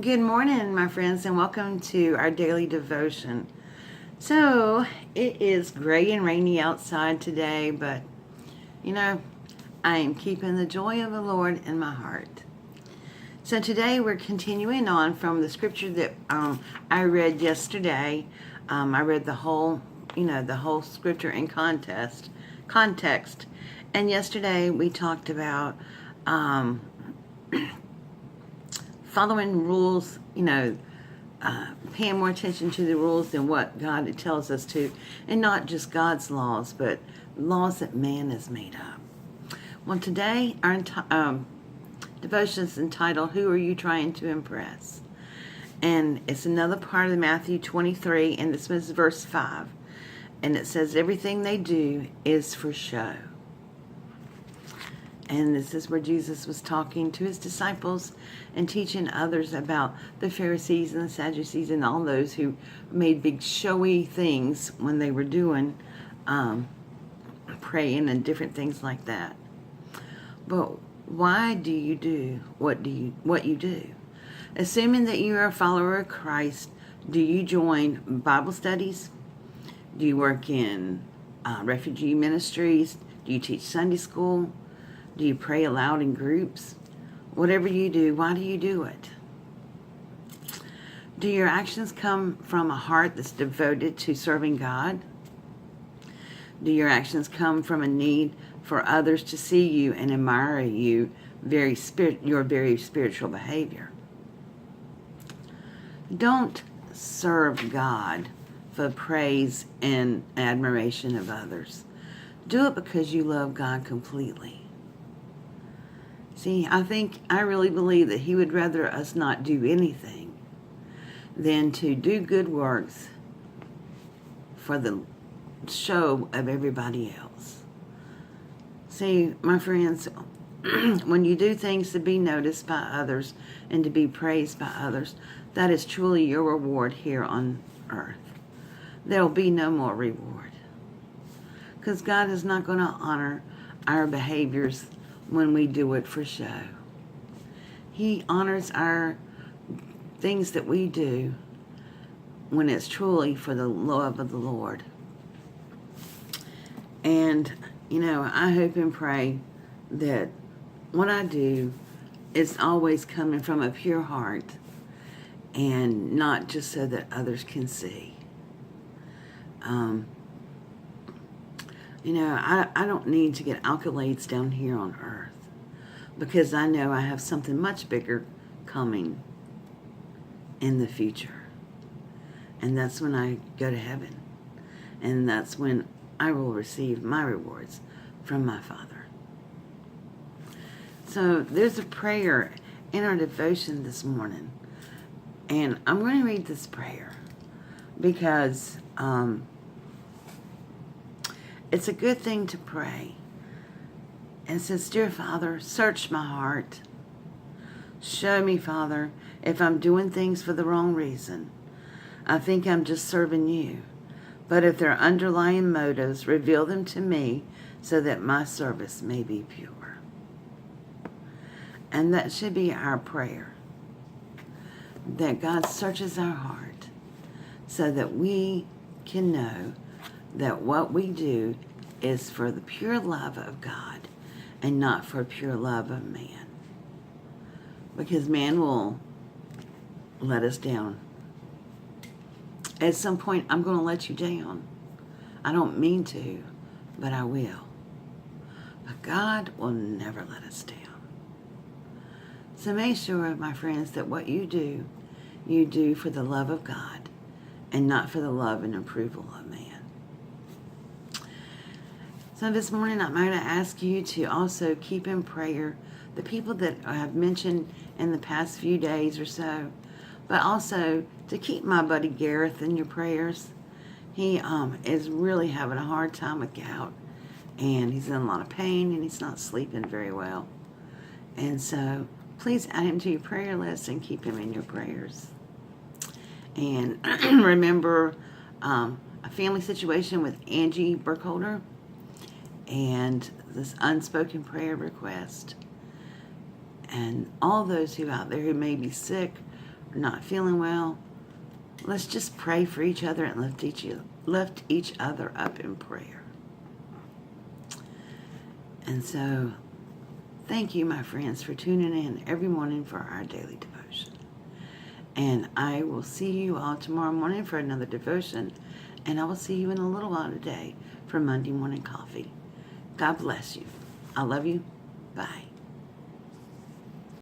Good morning, my friends, and welcome to our daily devotion. So, it is gray and rainy outside today, but I am keeping the joy of the Lord in my heart. So, today we're continuing on from the scripture that I read yesterday. I read the whole scripture in context. And yesterday we talked about following rules, paying more attention to the rules than what God tells us to, and not just God's laws, but laws that man has made up. Well, today our devotion is entitled, Who Are You Trying to Impress? And it's another part of Matthew 23, and this is verse 5. And it says, everything they do is for show. And this is where Jesus was talking to his disciples and teaching others about the Pharisees and the Sadducees and all those who made big showy things when they were doing praying and different things like that. But why do you do what you do? Assuming that you are a follower of Christ, do you join Bible studies? Do you work in refugee ministries? Do you teach Sunday school? Do you pray aloud in groups? Whatever you do, why do you do it? Do your actions come from a heart that's devoted to serving God? Do your actions come from a need for others to see you and admire your very spiritual behavior? Don't serve God for praise and admiration of others. Do it because you love God completely. See, I really believe that he would rather us not do anything than to do good works for the show of everybody else. See, my friends, when you do things to be noticed by others and to be praised by others, that is truly your reward here on earth. There will be no more reward. Because God is not going to honor our behaviors when we do it for show. He honors our things that we do when it's truly for the love of the Lord. And, I hope and pray that what I do is always coming from a pure heart and not just so that others can see. I don't need to get accolades down here on earth because I know I have something much bigger coming in the future. And that's when I go to heaven. And that's when I will receive my rewards from my Father. So there's a prayer in our devotion this morning. And I'm going to read this prayer because it's a good thing to pray. And it says, Dear Father, search my heart. Show me, Father, if I'm doing things for the wrong reason. I think I'm just serving you. But if there are underlying motives, reveal them to me so that my service may be pure. And that should be our prayer. That God searches our heart so that we can know that what we do is for the pure love of God and not for pure love of man. Because man will let us down. At some point, I'm going to let you down. I don't mean to, but I will. But God will never let us down. So make sure, my friends, that what you do for the love of God and not for the love and approval of man. So this morning I'm going to ask you to also keep in prayer the people that I have mentioned in the past few days or so, but also to keep my buddy Gareth in your prayers. He is really having a hard time with gout, and he's in a lot of pain, and he's not sleeping very well. And so please add him to your prayer list and keep him in your prayers. And remember a family situation with Angie Burkholder and this unspoken prayer request. And all those who out there who may be sick not feeling well, let's just pray for each other and lift each other up in prayer. And so, thank you, my friends, for tuning in every morning for our daily devotion. And I will see you all tomorrow morning for another devotion. And I will see you in a little while today for Monday Morning Coffee. God bless you. I love you. Bye.